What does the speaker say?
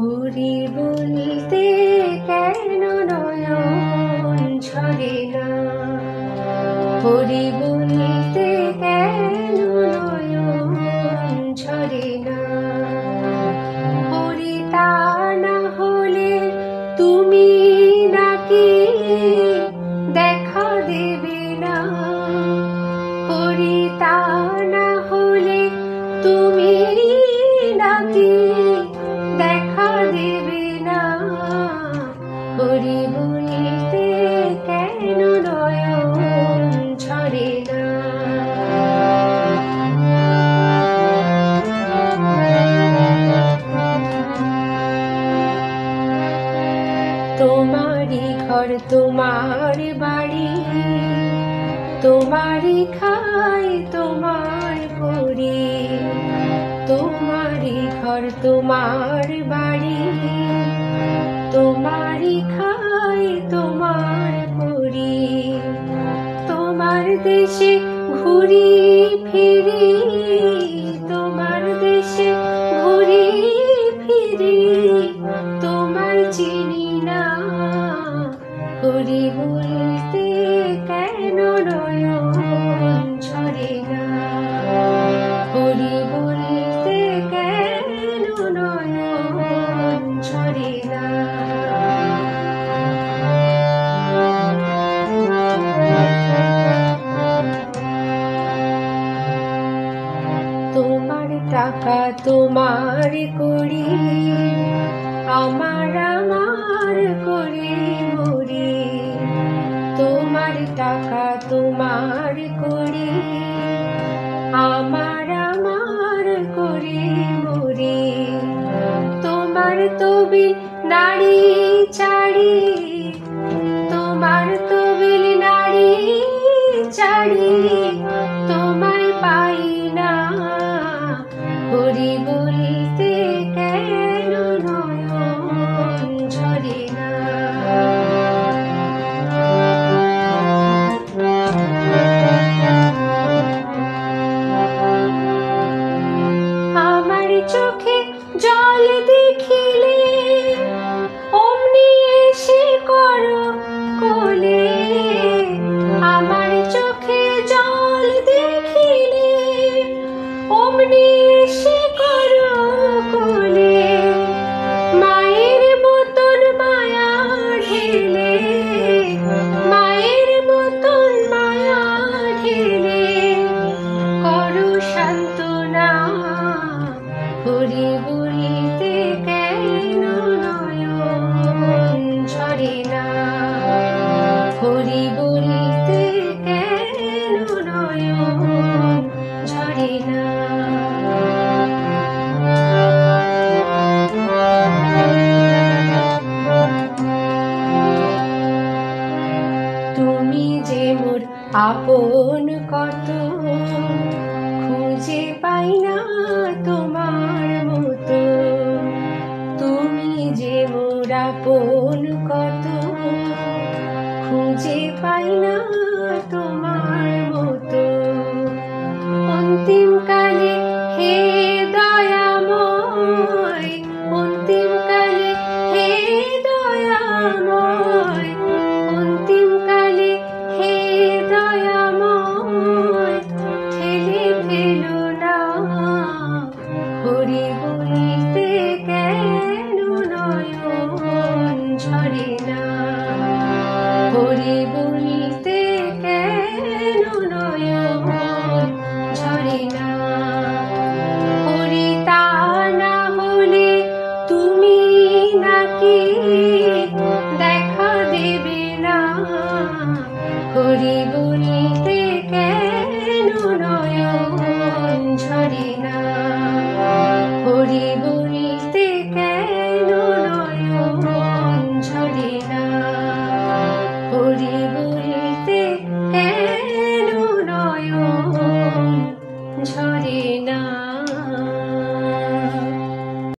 হরি বলতে কেন নয়ন ঝরে না, হরি বলতে কেন নয়ন ঝরে না। হরি তা না হলে তুমি নাকি দেখা দেবে না, হরি তা না হলে তুমি নাকি দেখা দেবে না। হরি বলতে কেন নয়ন ঝরে না। তোমারই ঘর তোমার বাড়ি, তোমারই খাই তোমার পরি। তোমারই ঘর তোমার বাড়ি, তোমারই খাই তোমার পরি। তোমার দেশে ঘুরি ফিরি, তোমার দেশে ঘুরি ফিরি, তোমায় চিনি না। হরি বলতে কেন নয়ন ঝরে না, হরি বলতে কেন নয়ন ঝরে না। তোমার টাকা তোমার করি, আমার আমার করে মরি। তোমার টাকা তোমার করি, আমার আমার করে মরি। তোমার তবিল নাড়ি চাড়ি, তোমার তবিল নাড়ি চাড়ি, তোমায় পাই না। হরি বলতে কেন নয়ন ঝরে না। আমার চোখে জল দেখিলে অমনি এসে করো কোলে। আমার চোখে জল দেখিলে অমনি এসে করো কোলে। মায়ের মতন মায়া ঢেলে, মায়ের মতন মায়া ঢেলে করো সান্ত্বনা। হরি বলতে কেন নয়ন ঝরে না, হরি বলতে কেন নয়ন ঝরে না। তুমি যে মোর আপন কত, খুঁজে পাই না তোমার মতো। তুমি যে মোর আপন কত, খুঁজে পাই না তোমার মতো। অন্তিম কালে হে দয়াময়, অন্তিম কালে হে দয়াময়, অন্তিম কালে হে দয়াময় ঠেলে ফেলো না। হরি বলতে কেন নয়ন ঝরে না, হরি বলতে কেন নয়ন ঝরে না। হরি তা না হলে তুমি নাকি দেখা দেবে না। হরি বলতে কেন নয়ন ঝরে না, হরি বলতে কেন নয়ন ঝরে না, হরি